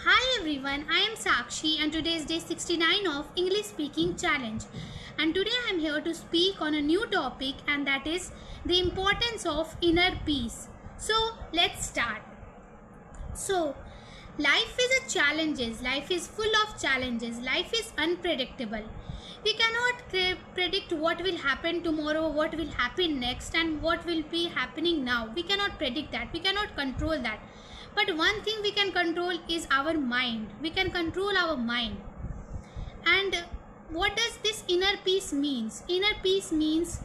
Hi everyone, I am Sakshi and today is day 69 of English Speaking Challenge. And today I am here to speak on a new topic, and that is the importance of inner peace. So let's start. So, life is a challenges. Life is full of challenges. Life is unpredictable. We cannot predict what will happen tomorrow, what will happen next, and what will be happening now. We cannot predict that. We cannot control that. But one thing we can control is our mind. We can control our mind. And what does this inner peace means? Inner peace means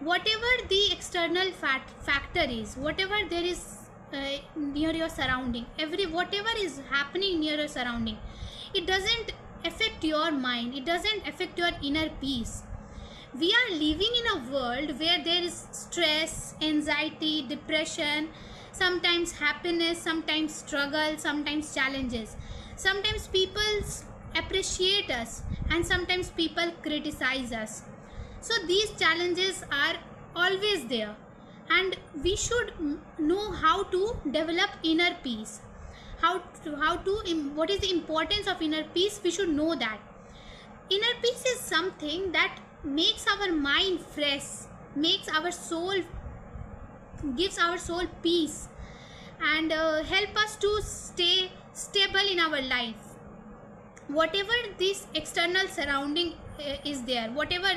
whatever the external factor is, whatever there is near your surrounding, whatever is happening near your surrounding, it doesn't affect your mind, it doesn't affect your inner peace. We are living in a world where there is stress, anxiety, depression, sometimes happiness, sometimes struggle, sometimes challenges. Sometimes people appreciate us and sometimes people criticize us. So these challenges are always there, and we should know how to develop inner peace. What is the importance of inner peace? We should know that inner peace is something that makes our mind fresh, makes our soul, gives our soul peace, and help us to stay stable in our life. Whatever this external surrounding is there, whatever,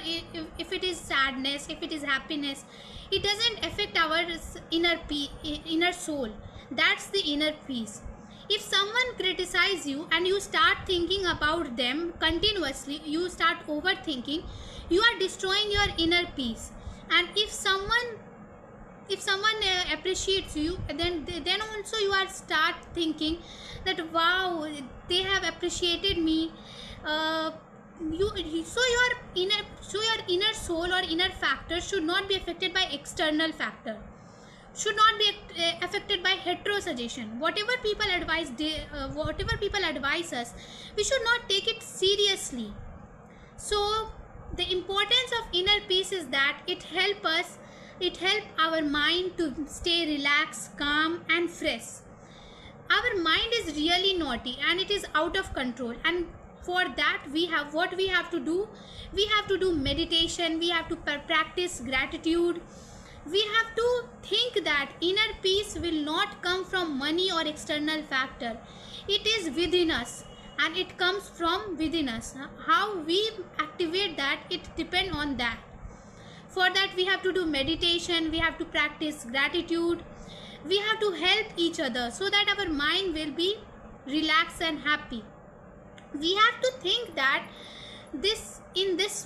if it is sadness, if it is happiness, it doesn't affect our inner soul. That's the inner peace. If someone criticizes you and you start thinking about them continuously, you start overthinking, you are destroying your inner peace. And if someone appreciates you, then also you are start thinking that wow, they have appreciated me. Your inner soul or inner factor should not be affected by external factor, should not be affected by heterosuggestion. Whatever people advise us, we should not take it seriously. So the importance of inner peace is that it helps our mind to stay relaxed, calm and fresh. Our mind is really naughty and it is out of control, and for that we have to do meditation. We have to practice gratitude. We have to think that inner peace will not come from money or external factor. It is within us and it comes from within us. How we activate that, it depends on that. For that we have to do meditation, we have to practice gratitude, we have to help each other so that our mind will be relaxed and happy. We have to think that in this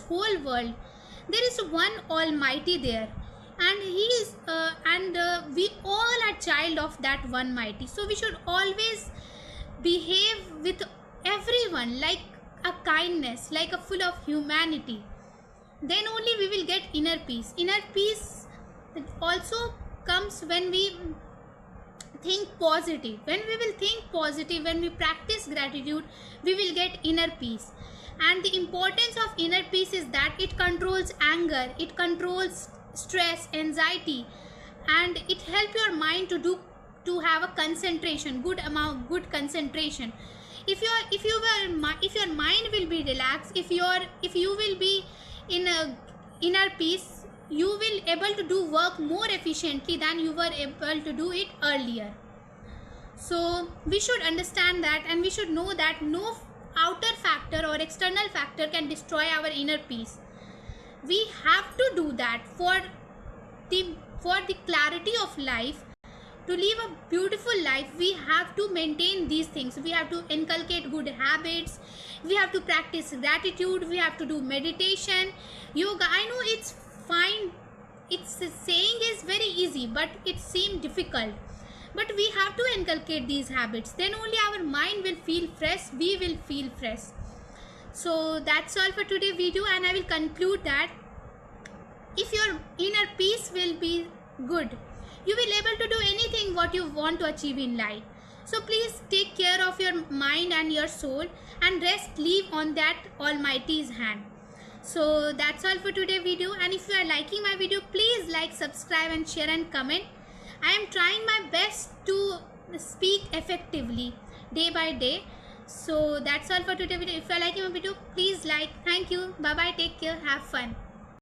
whole world, there is one Almighty there, and we all are child of that one mighty. So we should always behave with everyone like a kindness, like a full of humanity. Then only we will get inner peace. Inner peace also comes when we think positive. When we will think positive, when we practice gratitude, we will get inner peace. And the importance of inner peace is that it controls anger, it controls stress, anxiety, and it helps your mind to have a concentration, good concentration. If your mind will be relaxed, if you will be in a inner peace, you will able to do work more efficiently than you were able to do it earlier. So we should understand that, and we should know that no outer factor or external factor can destroy our inner peace. We have to do that for the clarity of life. To live a beautiful life, we have to maintain these things. We have to inculcate good habits, we have to practice gratitude, we have to do meditation, yoga. I know it's fine, it's saying is very easy, but it seems difficult. But we have to inculcate these habits, then only our mind will feel fresh, we will feel fresh. So that's all for today's video, and I will conclude that if your inner peace will be good, you will able to do anything what you want to achieve in life. So please take care of your mind and your soul, and rest leave on that Almighty's hand. So that's all for today's video, and if you are liking my video, please like, subscribe and share and comment. I am trying my best to speak effectively, day by day. So that's all for today video. If you are liking my video, please like. Thank you. Bye bye. Take care. Have fun.